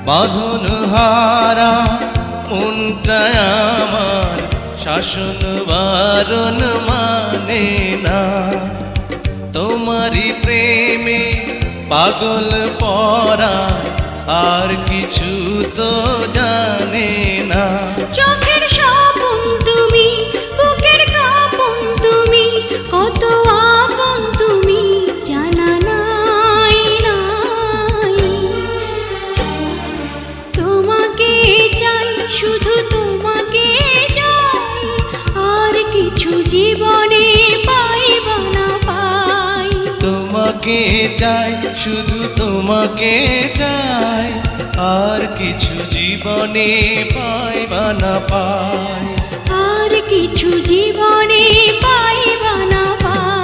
বাঁধন হারা মনটা আমার শাসন বারণ মানে না। তোমারই প্রেমে পাগল পরা আর কিছু তো জানে না। চোখের স্বপন তুমি, বুকের কাঁপন তুমি, কত আপন তুমি জানা নাই নাই। তোমাকে চাই, শুধু তোমাকে চাই, আর কিছু জীবনে পাইবা না পাই। তোমাকে চাই, শুধু তোমাকে চাই, আর কিছু জীবনে পাইবা না পাই। আর কিছু জীবনে পাইবা না পাই।